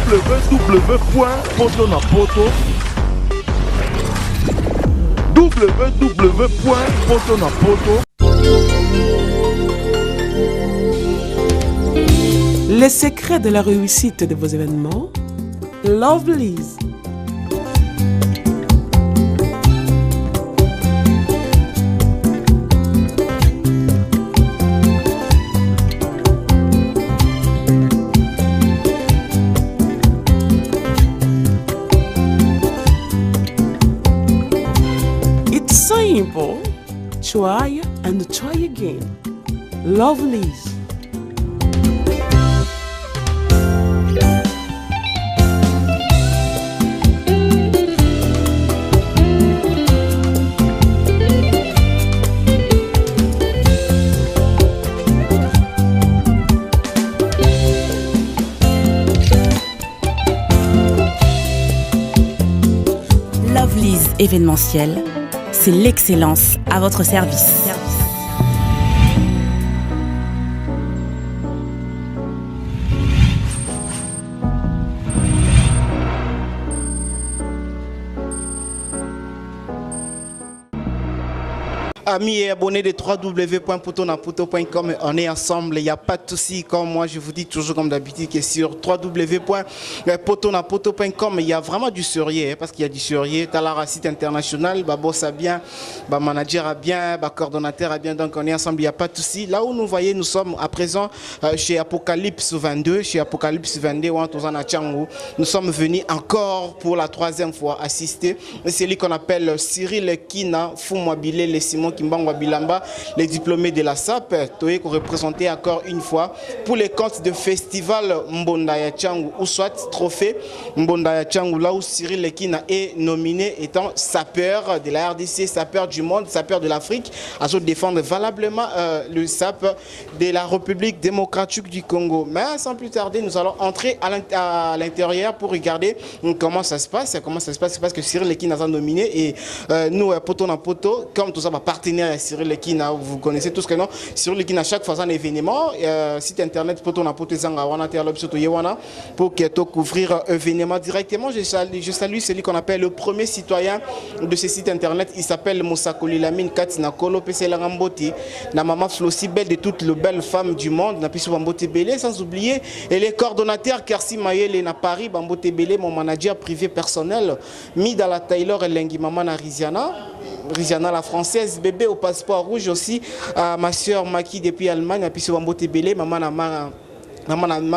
www.potonapoto www.potonapoto. Les secrets de la réussite de vos événements, Lovelyz. It's simple. Try and try again. Lovelyz. Lovelyz événementiel, c'est l'excellence à votre service. Amis et abonnés de www.potonapoto.com, on est ensemble, il n'y a pas de souci. Comme moi je vous dis toujours comme d'habitude que sur www.potonapoto.com il y a vraiment du sérieux, parce qu'il y a du sérieux. Tu as la site international, boss a bien, manager a bien, coordonnateur a bien, donc on est ensemble, il n'y a pas de souci. Là où nous voyez, nous sommes à présent chez Apocalypse 22, nous sommes venus encore pour la troisième fois assister. C'est lui qu'on appelle Cyril Kina Fumwabile, les Simon Kimbangwa Bilamba, les diplômés de la SAP, qui représenté encore une fois pour les comptes de festival Mbonda Changu, ou soit trophée Mbonda Changu, là où Cyril Lekina est nominé étant sapeur de la RDC, sapeur du monde, sapeur de l'Afrique, à se défendre valablement le SAP de la République démocratique du Congo. Mais sans plus tarder, nous allons entrer à l'intérieur pour regarder comment ça se passe. Parce que Cyril Lekina a nominé et nous, Potonapoto, comme tout ça, partenaire à Cyril Lekina, vous connaissez tous que non. Cyril Lekina, chaque fois un événement, site internet Potonapoto pour couvrir événement directement. Je salue celui qu'on appelle le premier citoyen de ce site internet. Il s'appelle Moussakoli Lamine Katinakolo PC Laramboti, la maman Flossi belle de toutes les belles femmes du monde, n'a pu Bambote Belé, sans oublier et les coordonnateurs Kersi Mayele na Paris, Bambote Belé, mon manager privé personnel, Midala Taylor et Lengi Maman Riziana la française, bébé au passeport rouge aussi, ma soeur Maki depuis Allemagne, et puis sur Bambote Belé, maman na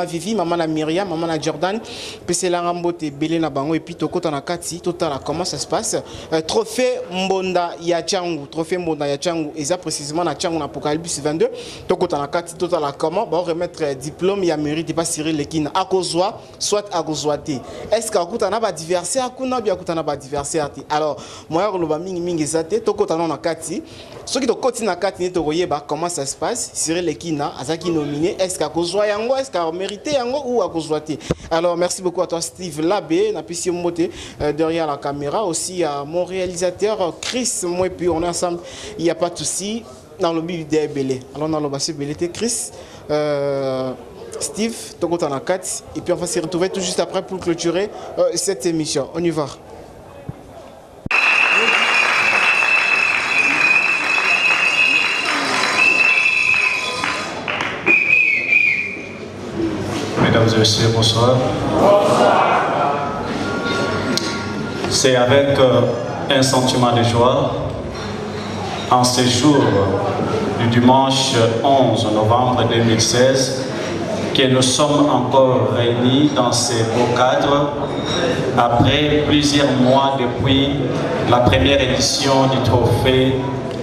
Vivi, maman na Myriam, maman na Jordan, puis c'est la Rambote Belé na Bango, et puis Toko Tanakati, total, comment ça se passe? Trophée Mbonda Yachangu, et ça précisément na Changu na Apocalypse 22, Toko Tanakati, total, comment? Bon, remettre diplôme, il y a mérite, pas Cyril Lekina, à Kozwa, soit à Kozwate. Est-ce qu'à Koutana va diverser, à Kouna, bien Koutana va diverser? Alors, moi, je vais mingi zate, Toko Tanakati, ceux qui te continuent à Kati, comment ça se passe? Cyril Lekina, Azaki nominé, est-ce qu'à Kozwa Yango? Est-ce qu'à mérité ou à cause. Alors merci beaucoup à toi Steve Labé, derrière la caméra, aussi à mon réalisateur Chris, moi et puis on est ensemble, il n'y a pas de souci dans le but de Belé. Alors dans le bassin Belé, Chris, Steve, Togo Tanakat, et puis on va se retrouver tout juste après pour clôturer cette émission. On y va. Mesdames et messieurs, bonsoir. C'est avec un sentiment de joie, en ce jour du dimanche 11 novembre 2016, que nous sommes encore réunis dans ces beaux cadres, après plusieurs mois depuis la première édition du trophée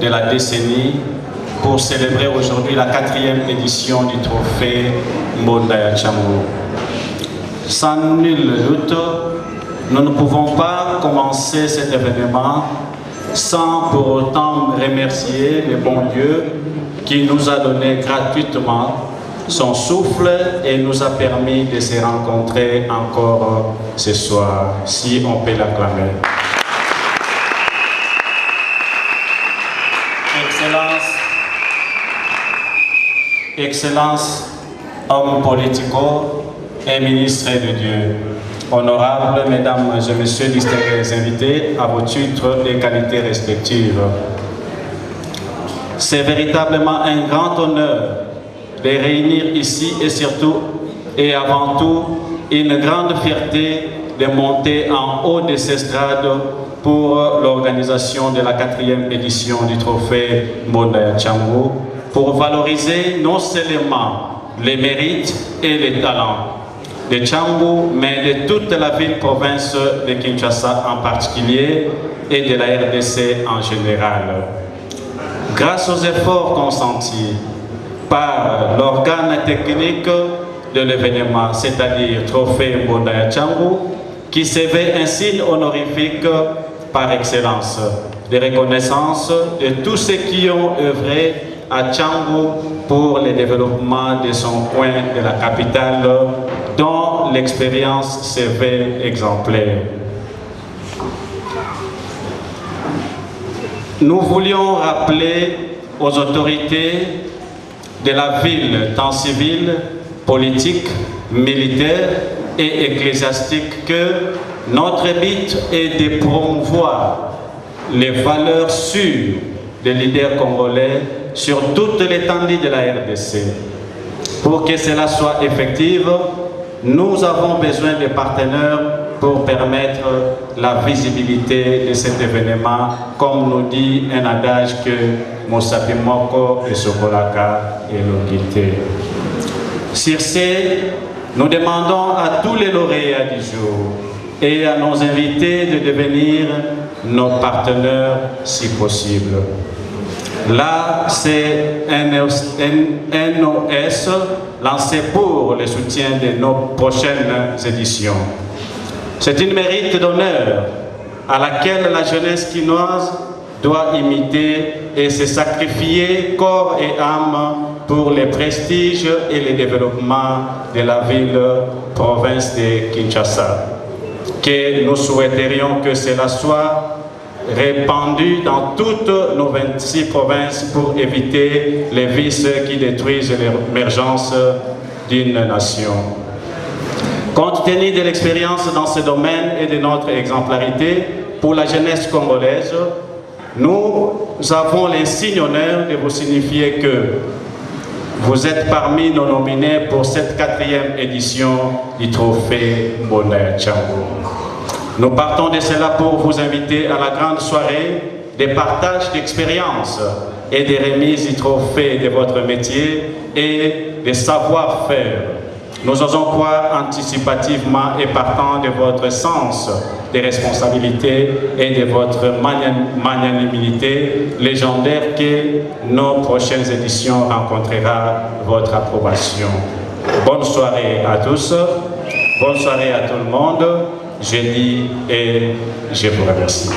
de la décennie, pour célébrer aujourd'hui la 4e édition du trophée Mbonda Changu. Sans nul doute, nous ne pouvons pas commencer cet événement sans pour autant remercier le bon Dieu qui nous a donné gratuitement son souffle et nous a permis de se rencontrer encore ce soir, si on peut l'acclamer. Excellence, homme politico, et ministre de Dieu. Honorables mesdames et messieurs distingués invités à vos titres et qualités respectives. C'est véritablement un grand honneur de réunir ici et surtout et avant tout une grande fierté de monter en haut de ces estrades pour l'organisation de la 4e édition du trophée Mbonda Tchango pour valoriser non seulement les mérites et les talents de Tchango, mais de toute la ville-province de Kinshasa en particulier et de la RDC en général. Grâce aux efforts consentis par l'organe technique de l'événement, c'est-à-dire Trophée Mbonda Tchango, qui s'éveille un signe honorifique par excellence, de reconnaissance de tous ceux qui ont œuvré à Tchango pour le développement de son coin de la capitale, dont l'expérience s'éveille exemplaire. Nous voulions rappeler aux autorités de la ville, tant civiles, politiques, militaires et ecclésiastiques, que notre but est de promouvoir les valeurs sûres des leaders congolais sur toute l'étendue de la RDC. Pour que cela soit effectif, nous avons besoin de partenaires pour permettre la visibilité de cet événement, comme nous dit un adage que Mosapi Moko et Sokolaka et Longité. Sur ce, nous demandons à tous les lauréats du jour et à nos invités de devenir nos partenaires si possible. Là, c'est un NOS lancé pour le soutien de nos prochaines éditions. C'est une mérite d'honneur à laquelle la jeunesse quinoise doit imiter et se sacrifier corps et âme pour le prestige et le développement de la ville-province de Kinshasa. Que nous souhaiterions que cela soit répandu dans toutes nos 26 provinces pour éviter les vices qui détruisent l'émergence d'une nation. Compte tenu de l'expérience dans ce domaine et de notre exemplarité pour la jeunesse congolaise, nous avons l'insigne honneur de vous signifier que vous êtes parmi nos nominés pour cette 4e édition du trophée Mbonda Tchango. Nous partons de cela pour vous inviter à la grande soirée des partages d'expériences et des remises du trophée de votre métier et des savoir-faire. Nous osons croire anticipativement et partant de votre sens des responsabilités et de votre magnanimité légendaire que nos prochaines éditions rencontrera votre approbation. Bonne soirée à tous, bonne soirée à tout le monde. Je dis et je vous remercie.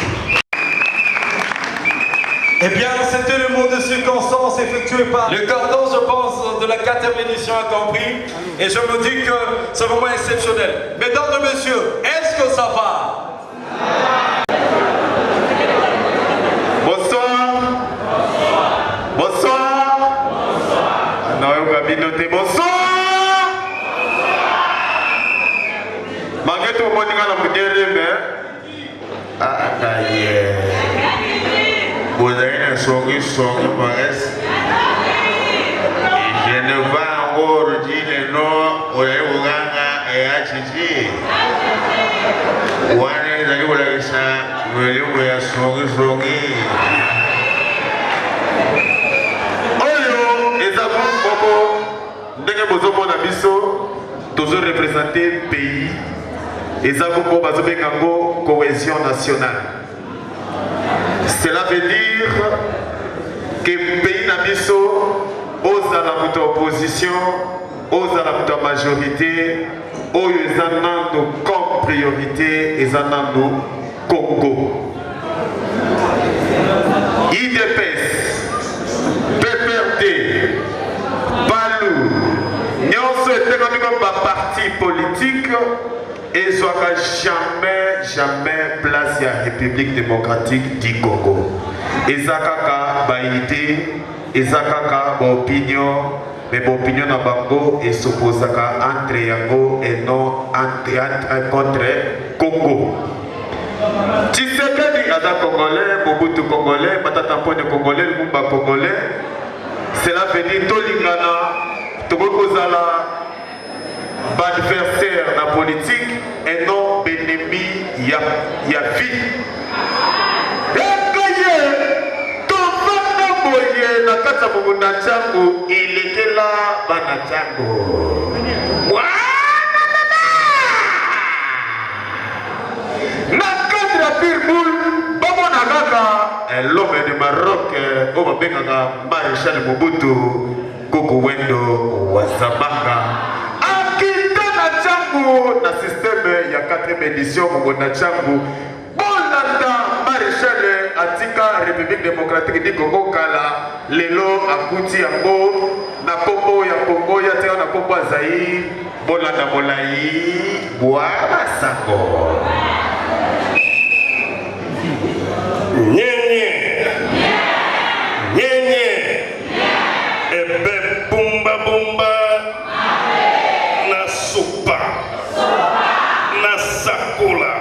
Eh bien, c'était le mot de circonstance effectué par le cordon, je pense, de la 4e édition a compris. Et je me dis que c'est vraiment exceptionnel. Mesdames et messieurs, est-ce que ça va? Bonsoir. Bonsoir. Bonsoir. Non, on va bien noter bonsoir. Malgré tout le monde, on a mais vous avez un sourire sur le paresse. Je ne vais encore dire le nom au Ouganga et à Chichi. Ou à les Oulagasa, vous avez un sourire. Oyo, et ça vous, Bobo, dès que vous avez mon abisso, toujours représenter le pays. Et ça vous, Bobo, vous avez une cohésion nationale. Cela veut dire que le pays Nabiso, aux à la opposition, aux à la majorité, aux anando comme priorité, et anando Congo. IDPS, PPRD, Balou, nous sommes comme parti politique. Et soit jamais place à la République démocratique du Congo. Et ça kaka baïté, et ça kaka opinion, mais mon opinion na bango et s'opposaka entre yango et non contre Congo. Tshisekedi aza congolais, Mobutu congolais, Matata Ponyo congolais, Lumumba congolais. Cela veut dire tolingana, tokozala adversaire na politique et non ennemi ya vie. Boye na kata mugunda changu ilekela bana changu. Na kadra pirboul babo na gaga l'homme de Maroc o babengaka Maréchal Mobutu Koko Wendo Wazabanga akita na changu na système ya 4e édition mugunda changu bolanda Maréchal Atika République démocratique du Congo kala lelo akuti yango na kombo ya Congo ya tia na kombo Zaïre bolanda molai bwana sango nyenye ebe bumba bumba na supa na sakula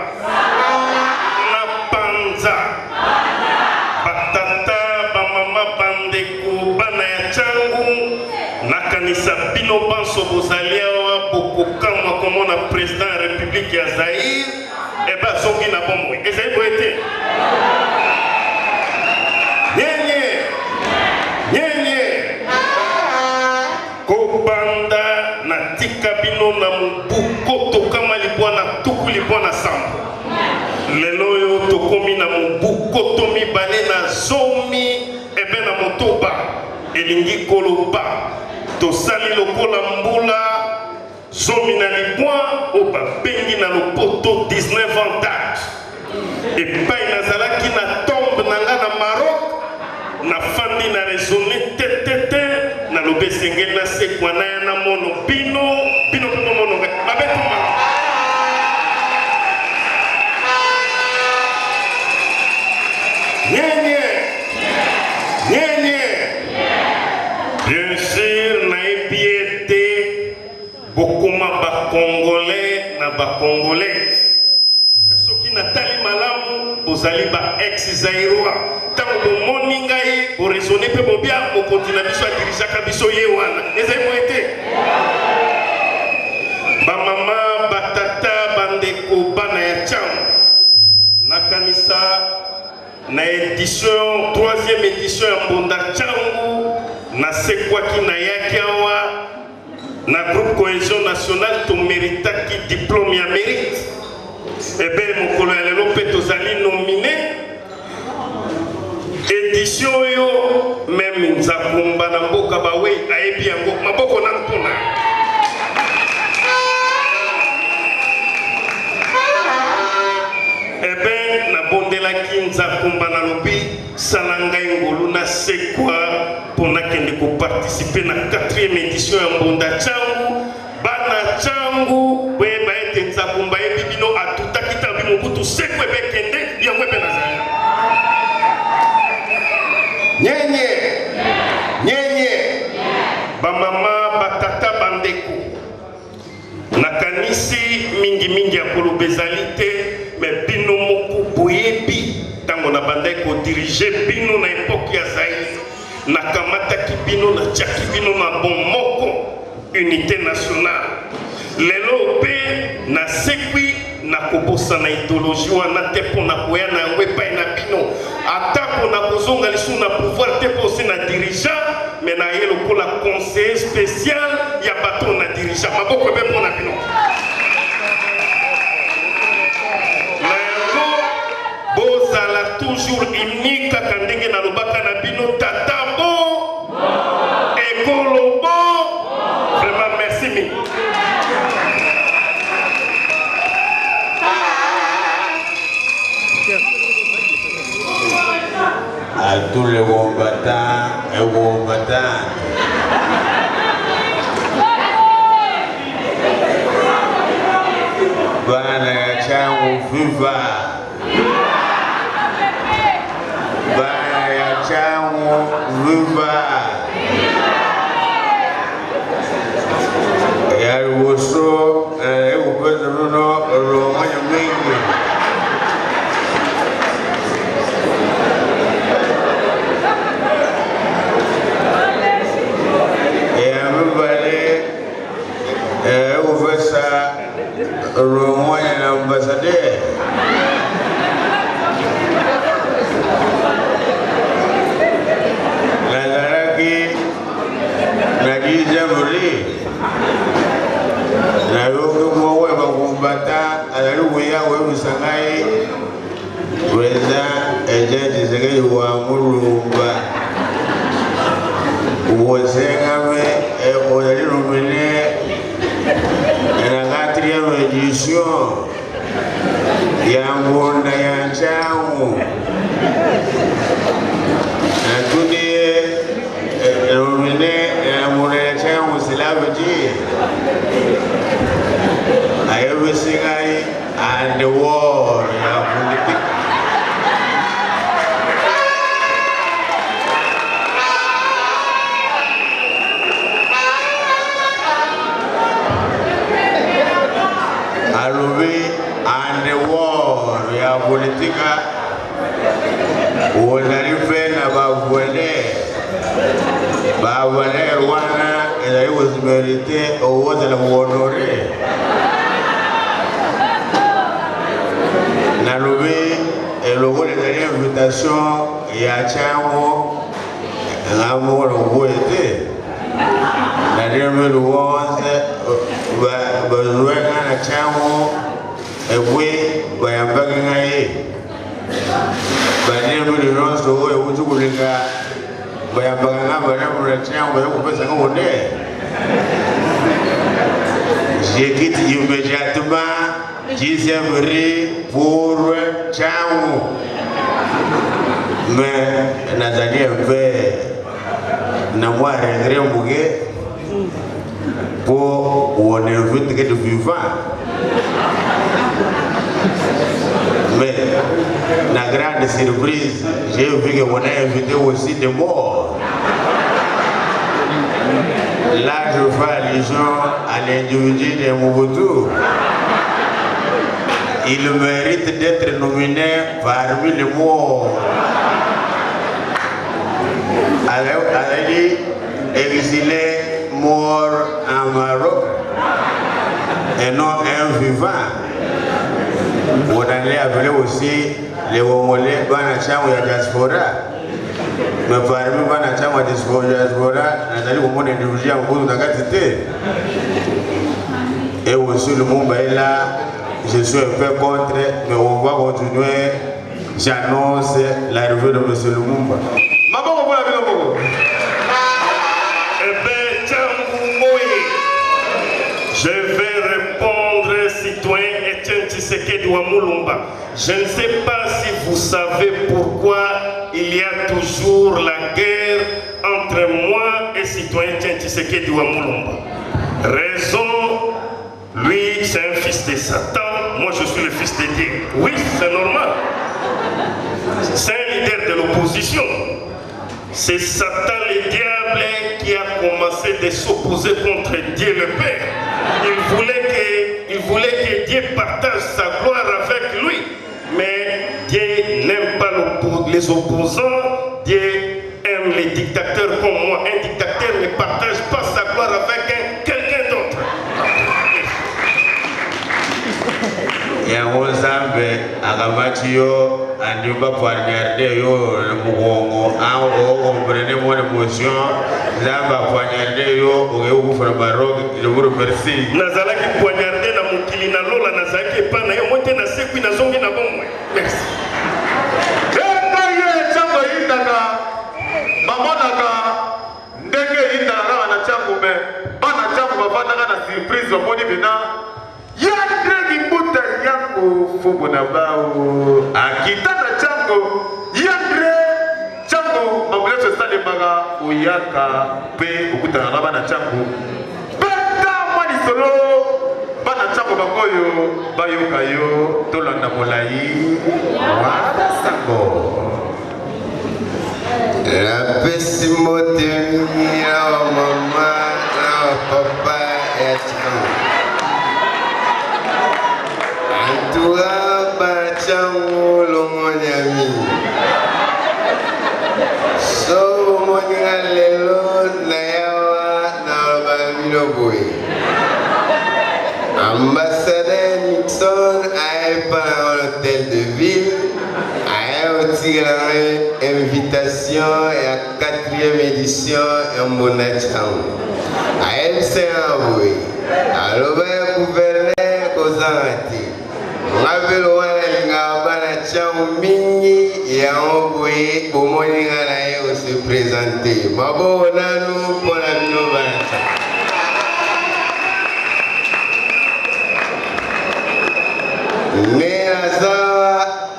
nakanisa bino banso bozali awa bokokamwa komona président ya république ya Zaïre ebe azongi na bomoi ezali boye te nyenye kobanda natika bino na mobu tokama libwa na tuku libwa na sambo lelo oyo tokomi na mobu koto mibale na zomi ebe na motoba elingi koloba tosali lokola mbula zomi na libwa o babengi na lopoto 19 ans d'âge epai nazalaki na tombe na nga na Maroc nafandi na raisonne tetete nalobi esengeli nasekwa na ya na mono bino mpe mono babetuma nyenye bien sûr nayebi ete bokoma bacongolais na bacongolaise soki natali malamu bozali ba ex zairois ntango bomoni ngai boraisonne mpe bobia mokonzi na biso adirisaka biso ye wana ezali moye te bamama batata bandeko bana ya ntango nakanisa na édition 3e édition ya mbonda ntango nasekwaki nayaki awa na groupe cohésion nationale toméritaki diplôme ya mérite ebe mokolo ya lelo mpe tozali nominé édition oyo meme nzakumba na mboka bawe ayebi yango maboko na mpuna ebe nabondelaki nzakumba nalobi sala ngai ngolu nasekwa mpona kende koparticipe na 4e édition ya mbonda ntango bana ntango boyeba ete nzakumba yebi bino atutaki tabi mobutu sekwa ebekende yango ebe nazali nyenye bamama batata bandeko nakanisi mingi ya koloba ezali te me bino moko boyebi ntango na bandai kodirige bino na epoke ya Zaïre nakamataki bino natiaki bino na bon moko unité nationale lelo mpe nasekwi nakobosana idéologie wana te mpo na koya na yango epai na bino ata mpo na kozonga lisusu na pouvoir te mpo osi na dirigeant me na ye lokola conseiller spécial ya bato na dirigeant maboko ebe mpo na bino na yango bozala toujours uni kaka ndenge nalobaka na bino tatambo ekolobo vraiment merci mingi à tous les combattants et combattantes. Bana ya changu viva. Bana ya changu viva. Naiwoso, Upezuno, Romanya Mingi. Romanya ambassadeur. Nazaraki Nadija Muri. Na yoko mwe bakumbata alaluya we usangai weza ejeje zege wa mulumba. Uwezengame oyali rumene la 4e édition Yangonda Yanchamu Natudie Rumine Yamune Chamu Silabaji everything and the war and the war ya politika wanalifena bavwele wana ila was merite owote la honore na lobe elogole de invitation ya chango la moro boete na demel wonse ba chango ewe bayambaga ngaye bane muri ronso we uzukulika bayambaga ngabana muri chango yakupesa ngone j'ai quitté immédiatement 10e rue pour chango mais nazali mpe na moi regret mbuge pour on invite que de vivant. Mais la grande surprise, j'ai vu qu'on a invité aussi des morts. Là, je fais allusion à l'individu de Mobutu. Il mérite d'être nominé parmi les morts. Ali exilé mort en Maroc et non un vivant. On allait appeler aussi les Wongolais Banacham et diaspora. Mais parmi Banacham et diaspora, Nathalie Oumon est dirigée en cours de la quantité. Et aussi le monde est là, je suis un peu contre, mais on va continuer. J'annonce l'arrivée de M. Lumumba. Je vais répondre, citoyen Etienne Tshisekedi wa Mulumba. Je ne sais pas si vous savez pourquoi il y a toujours la guerre entre moi et citoyen Etienne Tshisekedi wa Mulumba. Raison, lui c'est un fils de Satan, moi je suis le fils de Dieu. Oui, c'est normal. C'est un leader de l'opposition. C'est Satan le diable qui a commencé de s'opposer contre Dieu le Père. Il voulait que Dieu partage sa gloire avec lui. Mais Dieu n'aime pas les opposants. Dieu aime les dictateurs comme moi. Un dictateur ne partage pas sa gloire avec quelqu'un d'autre. Yango Zambe akamati yo andiba pour regarder yo le mugongo en comprenez mon émotion Zamba poignarder yo au faire baroque je vous remercie nazalaki poignarder na mukili na lola nazalaki pa na yo mote na sekwi na zongi na bomwe merci ye chango indaka mamonaka ndenge indaka na chango me bana chango bavandaka na surprise omoni bina yandre mbuta yango fubo na bao akitana chango yandre chango mabuleso stade maga uyaka pe ukutana na bana chango beta mani solo bana chango bakoyo bayoka yo tolanda molai wala sango la pesimote ya mama na papa et Tura Bachango Lomonyami. So Moninga Lelo Nayawa Nalbamino Boy. Ambassadeur Nixon a pas l'hôtel de ville. A aussi invitation et à 4e édition en Monacham. A elle s'est envoyé. Alors, le gouverneur Kozanati. Rappelle au Wananga Chaumini et à envoyer au Moninga se présenter. Mabo Nanu pour la Vinobanacha. Néazawa,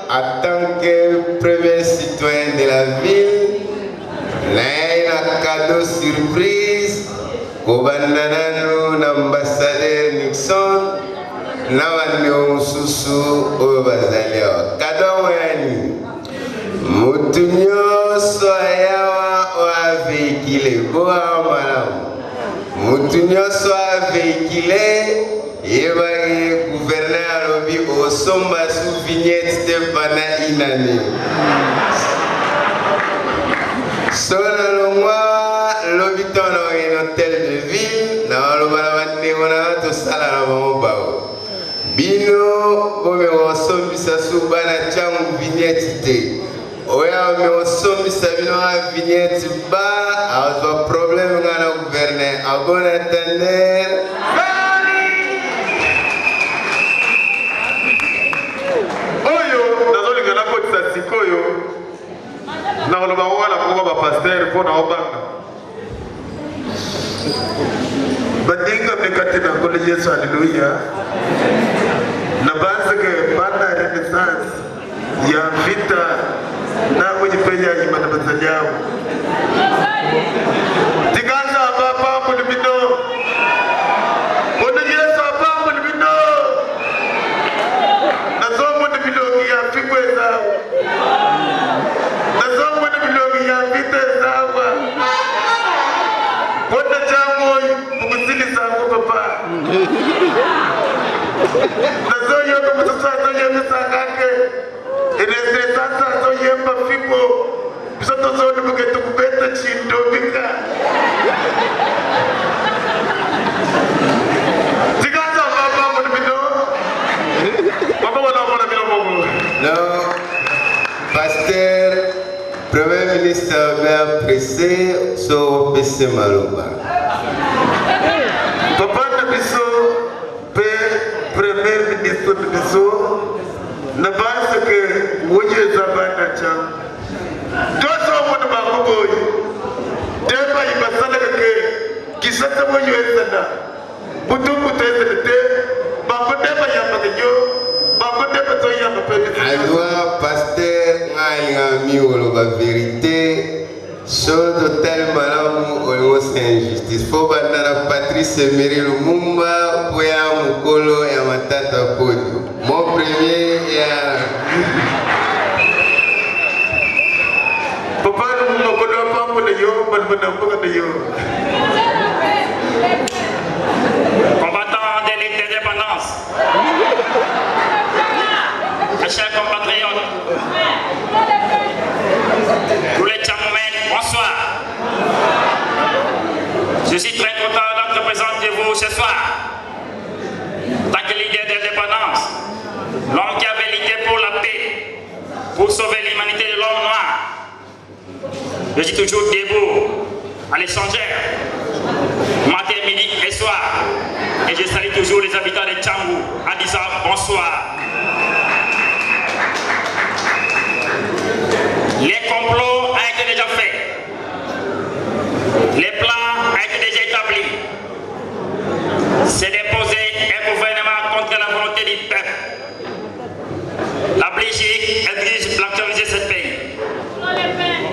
en tant que premier citoyen de la ville, n'a un cadeau surprise. Kobandanano l'ambassadeur Nixon Nawande Susu Obazalia Kadawani Mutunyo Soyawa Oa véhicule Boa Malam Mutunyo Soa véhicule Yebagi gouverneur Lobi Osomba sous vignette Stefana Inane Sonalongwa L'habitant dans un hôtel de ville, dans le balamane, on a tout ça là bas. Bino, comme on somme ça sous bana cham vignette. Oya, mais on somme ça vino à vignette bas, à un problème dans le gouvernement. À bon attendre. Oyo, dans le gala côte Satsikoyo, dans le baroua la cour pasteur pour na obanga. Badinga mekatena kole Yesu haleluya. Na basi ke baada ya renaissance ya vita na kujipenya imani bazajao. Tikanza baba mulibino. Kole Yesu baba mulibino. Na somo de bilogi ya fikweza. Na somo de bilogi ya vita zawa. Kota jamoi mugusili sangu papa. Nazoyo kumusasazo yemi sangake. Inese sasa so yemba fipo. Bisoto zoni mugetu kubeta chindo bika. Tigaza papa mulibino. Papa wana wana milo mogu. No, pasteur, premier ministre m'a pressé sur PC Malouba. Papa de Bisso, premier ministre de Bisso, ne pense que Woye Zabana Cham. Deux hommes de Bakoboy, deux pays Basalake, qui s'est envoyé à Sana. Boutou Bouté, Bakote Bayamayo, Bakote Batoyama. Alors, pasteur, m'a mis la vérité. Chose tellement là, c'est injustice. Faut que la Patrice Emery Lumumba, pour mon colo et ma tata Podio. Mon premier est Papa, nous ne pouvons pas pour les yo, mais nous ne pouvons pas les yo. Combattants de l'indépendance, mes chers compatriotes, tous les Tchamoumènes, bonsoir. Je suis très content d'être présent de vous ce soir. Tant que leader de l'indépendance, l'homme qui avait lutté pour la paix, pour sauver l'humanité de l'homme noir. Je suis toujours debout, à l'échangeur, matin, midi et soir. Et je salue toujours les habitants de Tchambou en disant bonsoir. Les complots ont été déjà faits. Les plans ont été déjà établis. C'est déposé un gouvernement contre la volonté du peuple. La Belgique exige blanchiser ce pays.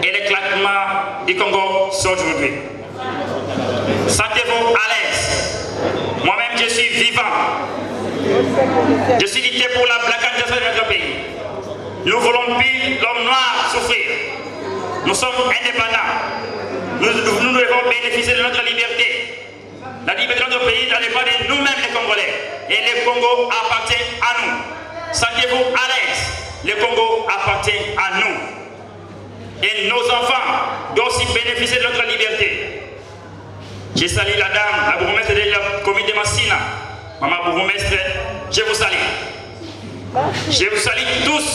Et l'éclatement du Congo c'est aujourd'hui. Sentez-vous à l'aise. Moi-même, je suis vivant. Je suis lutté pour la blanchisation de notre pays. Nous voulons plus l'homme noir souffrir. Nous sommes indépendants. Nous devons bénéficier de notre liberté. La liberté de notre pays dans les pas de nous-mêmes les Congolais. Et le Congo appartient à nous. Congo appartient à nous. Et nos enfants doivent aussi bénéficier de notre liberté. Je salue la dame, la bourgmestre de la commune de Massina. Maman bourgmestre, je vous salue. Je vous salue tous.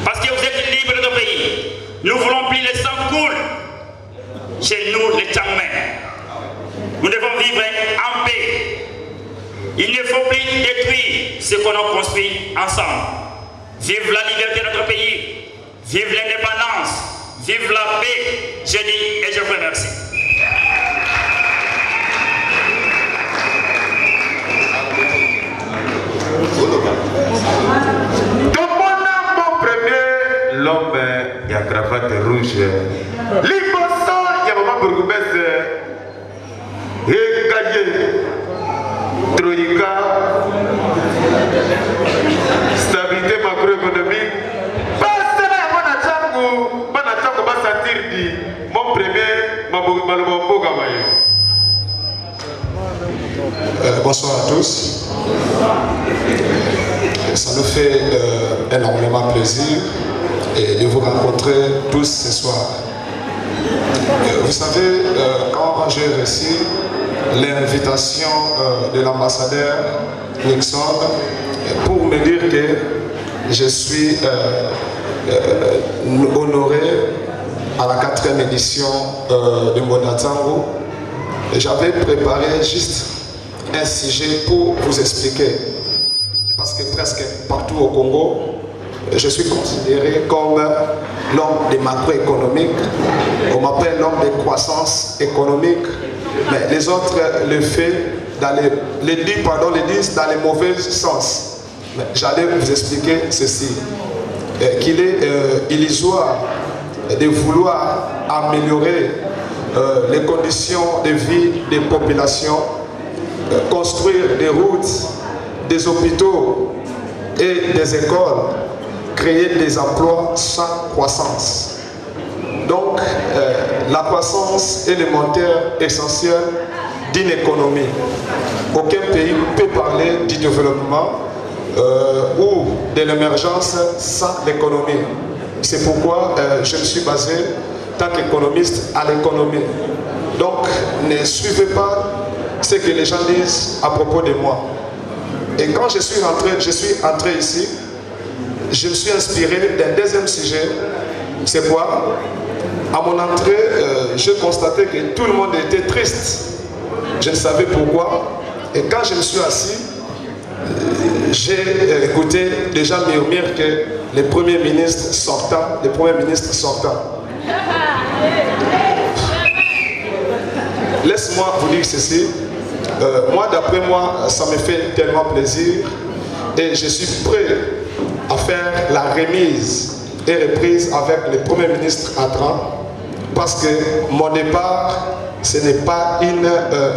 Parce que vous êtes libres de notre pays. Nous voulons plus les sang coule. Chez nous, les Tchangmens. Nous devons vivre en paix. Il ne faut plus détruire ce qu'on a construit ensemble. Vive la liberté de notre pays. Vive l'indépendance. Vive la paix. Je dis et je vous remercie. L'homme et à cravate rouge. L'impossant, il y a maman bourgmestre et Gaillé, Troïka, stabilité macroéconomique. Parce que là, on va sentir mon premier, bonsoir à tous. Ça nous fait énormément plaisir de vous rencontrer tous ce soir. Vous savez, quand j'ai reçu l'invitation de l'ambassadeur Nixon pour me dire que je suis honoré à la 4e édition de Modatango, j'avais préparé juste un sujet pour vous expliquer. Parce que presque partout au Congo, je suis considéré comme l'homme des macroéconomiques. On m'appelle l'homme de croissance économique. Mais les autres le font les disent dans les mauvais sens. J'allais vous expliquer ceci. Qu'il est illusoire de vouloir améliorer les conditions de vie des populations, construire des routes, des hôpitaux et des écoles, créer des emplois sans croissance. Donc, la croissance est le moteur essentiel d'une économie. Aucun pays ne peut parler du développement ou de l'émergence sans l'économie. C'est pourquoi je me suis basé, tant qu'économiste, à l'économie. Donc, ne suivez pas ce que les gens disent à propos de moi. Et quand je suis entré ici, je me suis inspiré d'un deuxième sujet. C'est quoi? À mon entrée, j'ai constaté que tout le monde était triste. Je ne savais pourquoi. Et quand je me suis assis, j'ai écouté des gens murmurer que les premiers ministres sortants, Laisse-moi vous dire ceci. Moi, d'après moi, ça me fait tellement plaisir et je suis prêt à faire la remise et reprise avec le Premier ministre entrant parce que mon départ, ce n'est pas une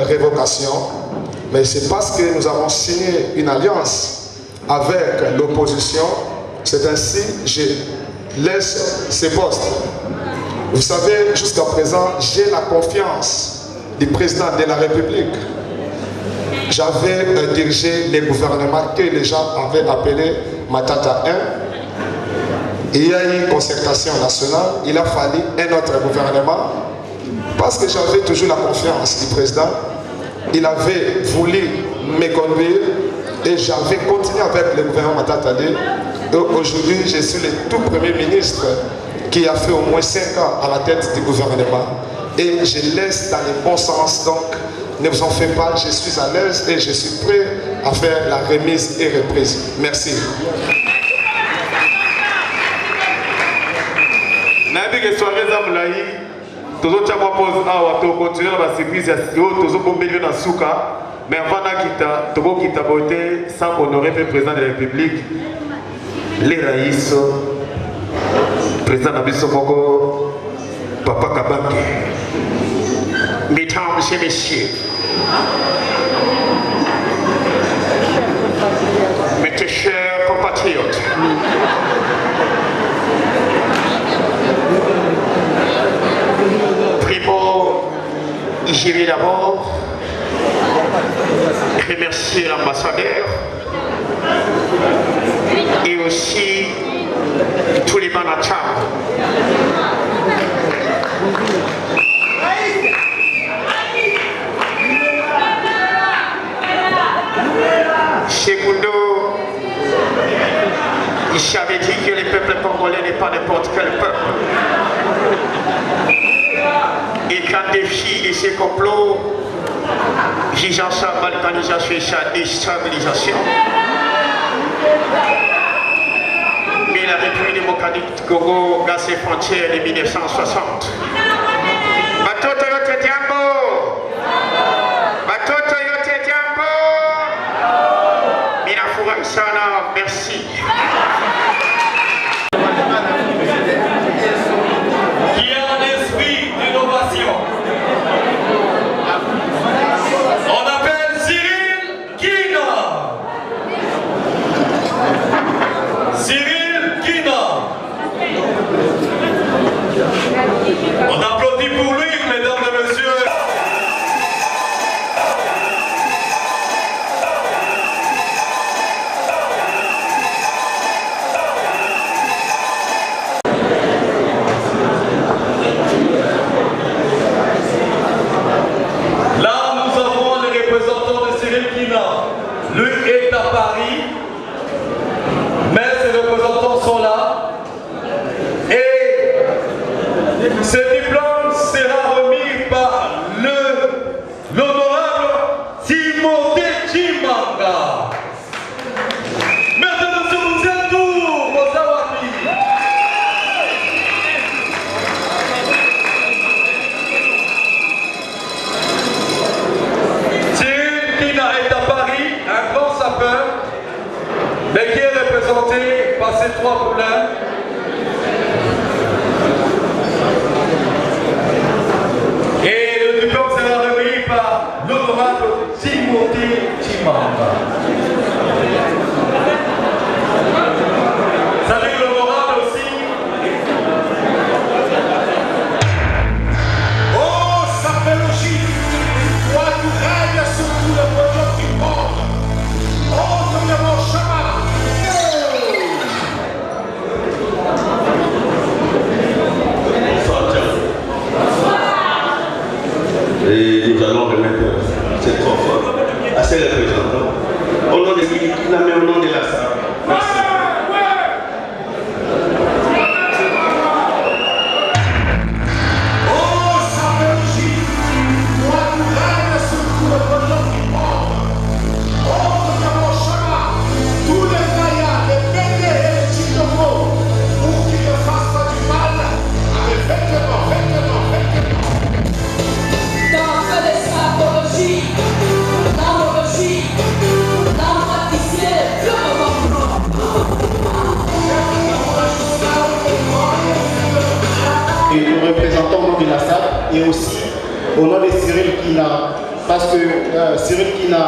révocation, mais c'est parce que nous avons signé une alliance avec l'opposition. C'est ainsi que je laisse ces postes. Vous savez, jusqu'à présent, j'ai la confiance du président de la République. J'avais dirigé les gouvernements que les gens avaient appelé Matata 1. Il y a eu une concertation nationale, il a fallu un autre gouvernement parce que j'avais toujours la confiance du président. Il avait voulu me conduire et j'avais continué avec le gouvernement Matata 2. Et aujourd'hui, je suis le tout premier ministre qui a fait au moins 5 ans à la tête du gouvernement. Et je laisse dans le bon sens, donc ne vous en faites pas, je suis à l'aise et je suis prêt à faire la remise et reprise. Merci. Nabi soirée zamulahi, tozo chama pose awa to continuer la surprise ya tozo bombelio na suka, mais avant kita tobo kita beauté sans honorer le président de la République, les raïs, président Nabiso Moko, Papa Kabake. Mesdames et messieurs, mes chers compatriotes, primo, j'irai d'abord remercier l'ambassadeur et aussi Macham. Segundo, j'avais dit que le peuple congolais n'est pas n'importe quel peuple. Et qu'en défi de ces complots, jugeant sa balkanisation et sa déstabilisation, mais la République démocratique du Congo a ses frontières de 1960. Batoto yote jambo! Batoto yote jambo! Minafurahi sana, merci. Qui a un esprit d'innovation. On appelle Cyril Kina. Cyril Kina. On applaudit pour lui, mesdames et messieurs. Lui est à Paris, mais ses représentants sont là et ce diplôme sera remis par l'honorable Timothée Chimanga. Mesdames et messieurs, vous êtes tous vos amis. Cyril Kina est à Paris, un grand sapeur, mais qui est représenté par ces trois problèmes. Et le diplôme sera remis par l'honorable Timothée Chimanga. Salut l'honorable aussi. Oh, sapéologie, toi tu règnes sur tout le royaume du monde. Oh, comme mon chemin. Et nous allons remettre cette trophée à ces représentants. Au nom de Milikina, mais au nom de la SAP. Merci. Et nous représentons au nom de la SAP et aussi au nom de Cyril Kina, parce que Cyril Kina,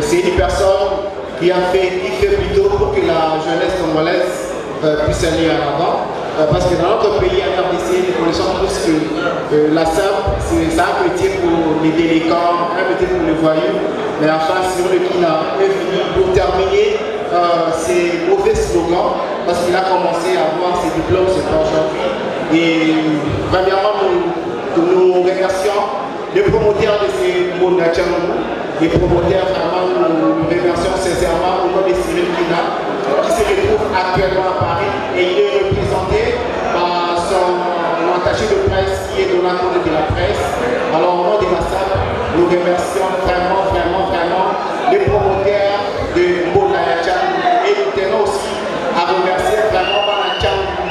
c'est une personne qui fait plutôt pour que la jeunesse congolaise puisse aller en avant. Parce que dans notre pays, en RDC, nous connaissons tous que la SAP, c'est un métier pour les délinquants, un métier pour les voyous. Mais enfin, Cyril Kina est venu pour terminer ses mauvais slogans, parce qu'il a commencé à avoir ses diplômes, c'est pas aujourd'hui. Et premièrement, nous remercions les promoteurs de ces Mondachangu, les promoteurs vraiment, nous remercions sincèrement au nom de Cyril Kina, qui se retrouve actuellement à Paris et il est représenté par son attaché de presse qui est Donato de la presse. Alors au nom de la SAP, nous remercions vraiment les promoteurs de Mondachangu et nous tenons aussi à remercier vraiment Mondachangu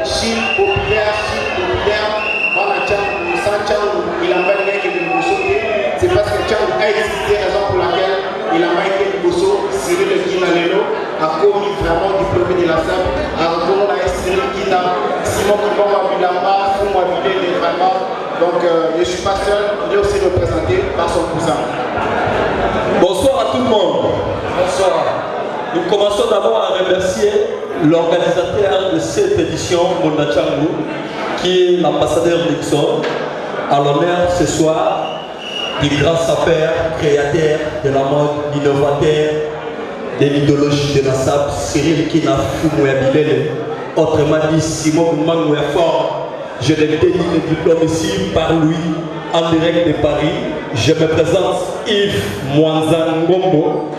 Chine populaire, c'est parce que Tchang a existé, raison pour laquelle il a marqué Bosso, Cyril Kina Lelo, a commis vraiment diplômé de la SAP, a reconnu Cyril Kina, Simon Kibamba Bilamba, Foumwa Bilé, vraiment. Donc je ne suis pas seul, il est aussi représenté par son cousin. Bonsoir à tout le monde. Bonsoir. Nous commençons d'abord à remercier l'organisateur de cette édition, Mondachangu, qui est l'ambassadeur Nixon, à l'honneur ce soir du grand sapeur, créateur de la mode, innovateur, de l'idéologie de la SAP, Cyril Kina Fumouyabilele, autrement dit Simon Mangouya-Fort. Je l'ai dédié le diplôme ici par lui, en direct de Paris. Je me présente Yves Mwanzangombo,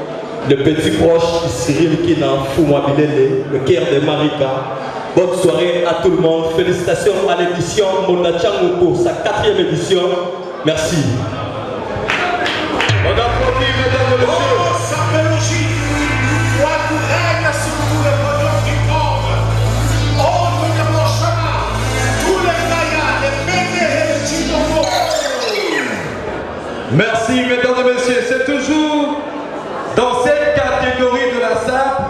le petit proche de Cyril Kina Fumouyabilele, le cœur de Marika. Bonne soirée à tout le monde. Félicitations à l'édition Mondachangu pour sa 4e édition. Merci. On applaudit, mesdames et messieurs. Oh, Sapelogie, toi tu règnes sur tout le podium du monde. Oh, de mon chemin, tous les gaillards, les bébés et les chinois. Merci, mesdames et messieurs. C'est toujours dans cette catégorie de la SAP.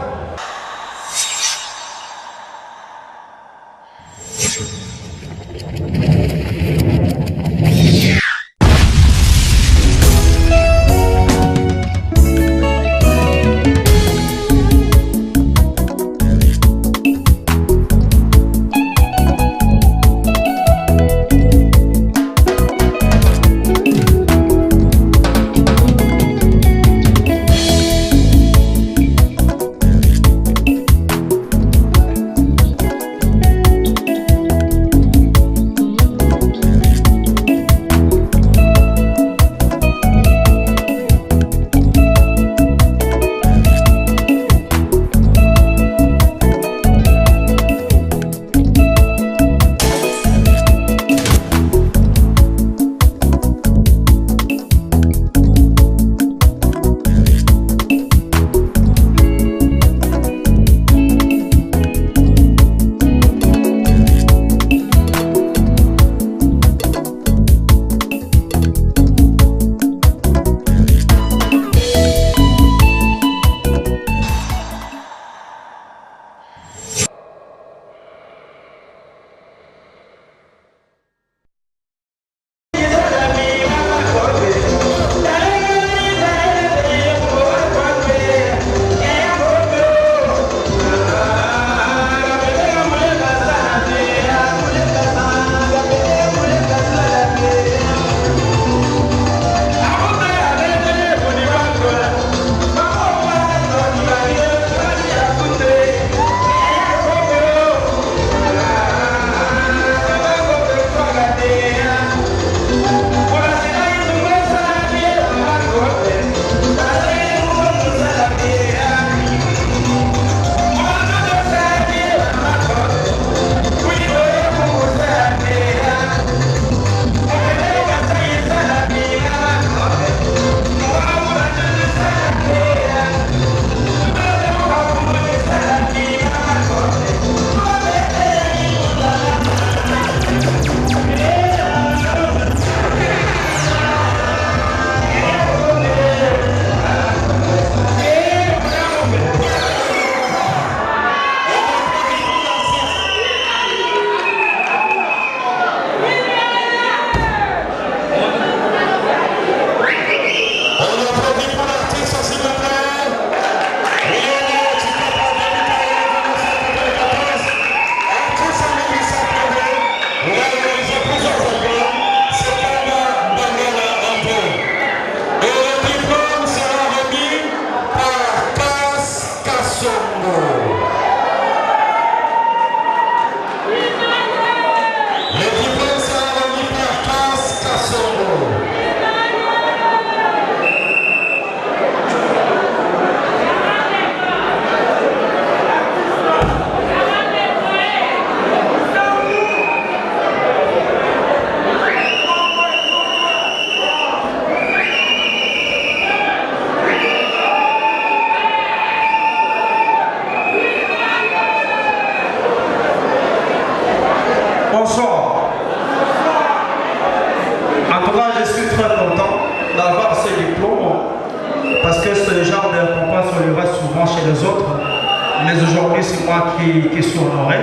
qui suis honoré.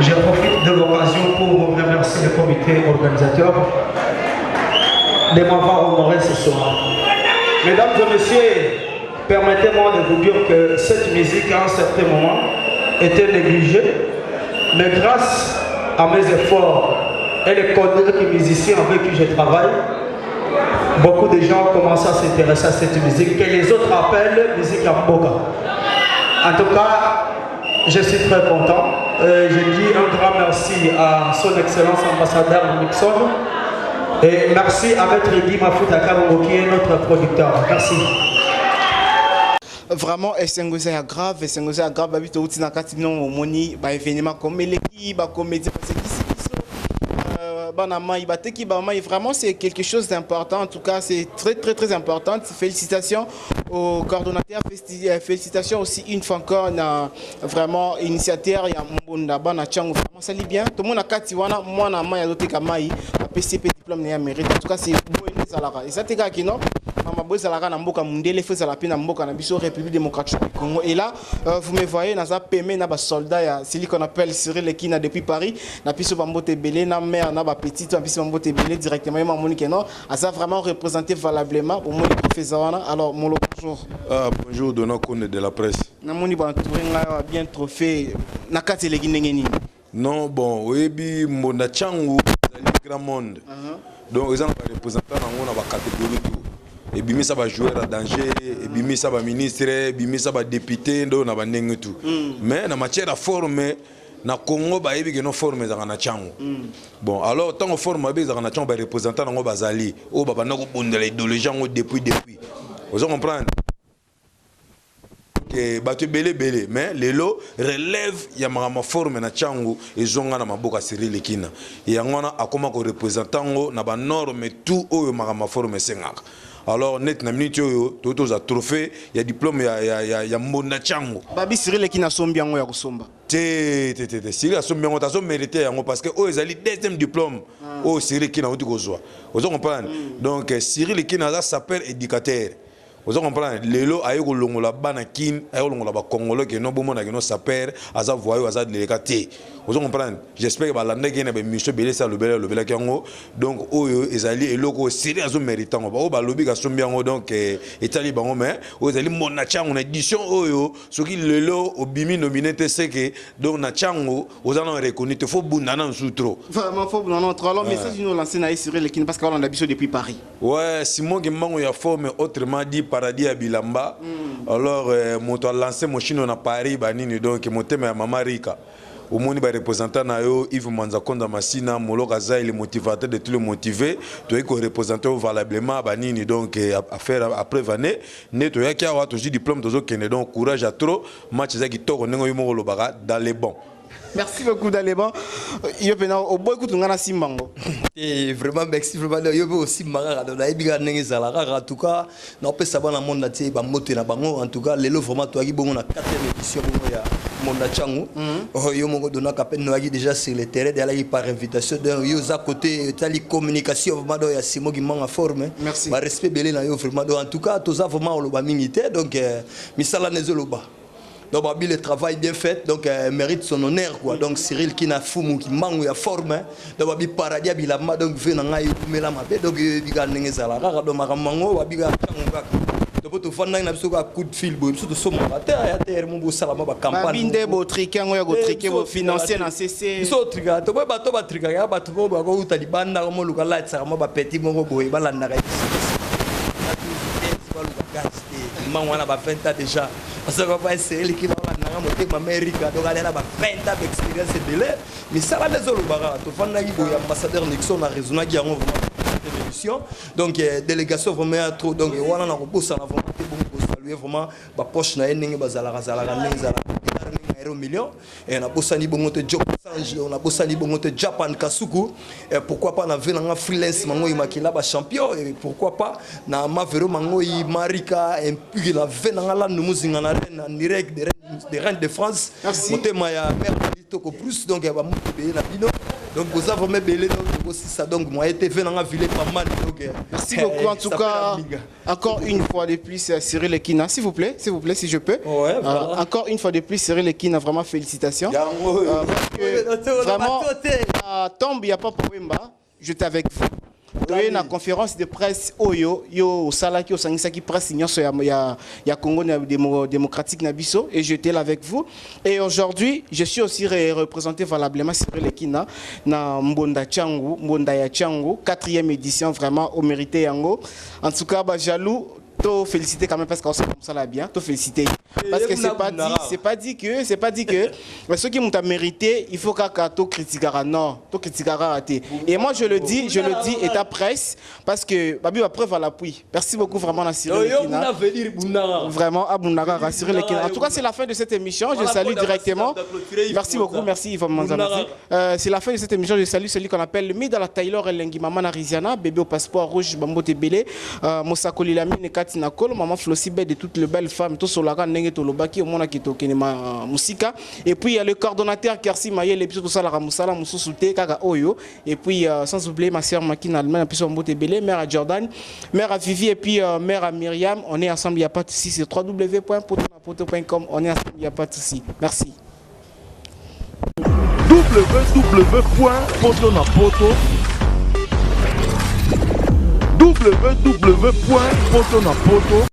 Je profite de l'occasion pour remercier le comité organisateur de m'avoir honoré ce soir. Mesdames et messieurs, permettez-moi de vous dire que cette musique à un certain moment était négligée, mais grâce à mes efforts et les collègues musiciens avec qui je travaille, beaucoup de gens commencent à s'intéresser à cette musique que les autres appellent musique Mboka. En tout cas, je suis très content. Je dis un grand merci à son excellence ambassadeur Nixon. Et merci à Maître Guy Mafuta Kabongo qui est notre producteur. Merci. Vraiment, c'est grave, c'est grave. Babito Outina Katino, Moni, événement comme l'équipe, comme comédie. Vraiment, c'est quelque chose d'important. En tout cas, c'est très important. Félicitations au coordonnateur. Félicitations aussi une fois encore vraiment initiateur. Il y a Mbunda Banachang. Vraiment, ça lit bien. Tout le monde a Katiwana, moi, na Maya Lotekamai, PCP diplôme n'a mérite. En tout cas, c'est beau et ça t'es qui non? République démocratique du Congo. Et là, vous me voyez dans un PME, dans un soldat, c'est lui qu'on appelle Cyril Ekina depuis Paris. Dans un Bambote Belé, dans un mère, dans un petit, dans un Bambote Belé directement. Ça a vraiment représenté valablement pour moi, le professeur. Alors, mon bonjour. Bonjour, Dona Kone de la presse. Bien trophée. Non, bon, oui, mon Changu, le grand monde. Donc, ils ont des représentants dans la catégorie. Et puis, ça va jouer à danger, et puis, ça va ministre, et puis, ça va député, donc, on va tout. Mais, en matière de forme, na Congo, il y a une forme dans Changu. Bon, alors, tant que forme, il y a un représentant dans Bazali, ou l'idéologie depuis. Vous comprenez? Batu belé mais les lots relève ya ma forme na Changu et zonga na maboka Cyril Ekina et ngona akoma ko représentant na ba norme tout o ma forme sengaka. Alors net na minute yo toto za trophée ya diplôme ya Mbonda Changu babi Cyril Ekina sombi yango ya kusomba Cyril sombi yango tazo mérité yango parce que o ezali deuxième diplôme o Cyril Ekina oti kozwa ozo comprendre donc Cyril Ekina za s'appelle éducateur. Vous comprenez? Les lots aïe la banakin, aïe la congolais qui non bon mon qui non saper, aza voyou aza délicaté. Vous comprenez? J'espère que l'année qui n'a pas Michel Belé ça le bel kiango. Donc oyo ezali et loko sérieux azo méritant. O ba lobby ga sombiango donc etali bango mais o ezali mon achango édition oyo ce qui le lot au bimi nominé c'est que donc na chango aux allons reconnu te faut bundana sous trop. Vraiment faut bundana trop. Alors message nous lancer na Cyril Ekina parce qu'on a biso depuis Paris. Ouais, Simon qui mango ya forme autrement dit paradis à Bilamba. Alors mon to lancé mon chino na Paris banini donc mon thème à Mama Rika. Au monde ba représentant na yo Yves Manzakonda Masina Moloka Zai le motivateur de tout le motivé to ko représenter valablement banini donc à faire après vané ne to yakia wa to diplôme to zo kene donc courage à trop match za ki to ngo yo lo baga dans les bons. Merci beaucoup d'Aléban. Yo pena au boy écoute ngana simbango. Et vraiment merci vraiment yo aussi mara do na ibiga ndenge zalaka en tout cas na pe ça na monde na tie ba moto na bango en tout cas lelo vraiment to aki bongo na 4e édition ya Mbonda Changu. Yo mongo dona kapen no aki déjà sur le terrain d'aller par invitation d'un yo za côté tali communication vraiment do ya Simo qui manga forme. Merci. Ba respect belé na yo vraiment en tout cas to za vraiment lo ba mingité donc misala nezoloba. Donc le travail bien fait donc mérite son honneur quoi donc Cyril qui n'a fumu qui mangue ya forme donc paradis bilama donc vena ngai kumela mabe donc biga ndenge zala kaka do makamango biga tanga donc to fanda na biso ka coup de fil bo biso to somo terre ya terre mo bo salama ba campagne binde bo triquer ngo ya go triquer bo financier na CC biso triga to ba to ba triga ya ba to ba go utalibanda mo luka la tsara mo ba petit mo bo e balanda ka wana ba 20 ans déjà parce que va essayer l'équipe na moté Amérique donc aller là ba 20 ans d'expérience de l'air mais ça va les olobara to fanda ki boya ambassadeur Nixon na raison ki yango vraiment télévision donc délégation vraiment trop donc wana na ko bossa na vraiment bon saluer vraiment ba poche na ndenge bazala ndenge zala millions et on a bossé ni bongo te job on a bossé ni bongo te Japan Kasuku et pourquoi pas na venanga freelance mango imakila ba champion et pourquoi pas na mavero mango i Marika et puis la venanga la numuzinga na direct des reines de France motema ya mère toko plus donc ya ba moto na bino donc vous avez même belé donc aussi ça donc moi été venanga ville pas mal donc merci beaucoup en tout cas encore une fois de plus Cyril Ekina s'il vous plaît si je peux encore une fois de plus Cyril Ekina vraiment félicitations parce que vraiment tombe il y a pas problème j'étais avec vous oui, na conférence de presse oyo yo salaki au sangisa qui presse nyonso ya Congo démocratique na biso et j'étais là avec vous et aujourd'hui je suis aussi représenté valablement Cyril Ekina na Mbonda ya Tchangu 4e édition vraiment au mérité yango en tout cas bah jaloux to féliciter quand même parce qu'on s'est comme ça là bien to féliciter parce que c'est pas dit que ceux qui m'ont mérité il faut qu'à to critiquera non to critiquera raté et moi je le dis et ta presse parce que babi va preuve à l'appui merci beaucoup vraiment la Cyril Ekina vraiment à Bunara Cyril Ekina en tout cas c'est la fin de cette émission je salue directement merci beaucoup merci Yvan Manzana c'est la fin de cette émission je salue celui qu'on appelle Midala Taylor Elengi Maman Ariziana bébé au passeport rouge Bambo Tebele Mosakoli Lamine Nakolo, maman Flossibé de toutes les belles femmes, tout sur la rande Tolobaki, au monde qui toque Musika. Et puis il y a le coordonnateur Kersi Maye, les tout ça la Ramoussala, Moussou Souté, Kaga Oyo. Et puis sans oublier ma sœur Makina Allemagne, puis son beauté Belé, mère à Jordan, mère à Vivi et puis mère à Myriam. On est ensemble, il n'y a pas de souci. C'est www.potonapoto.com. On est ensemble, il n'y a pas de souci. Merci. www.potonapoto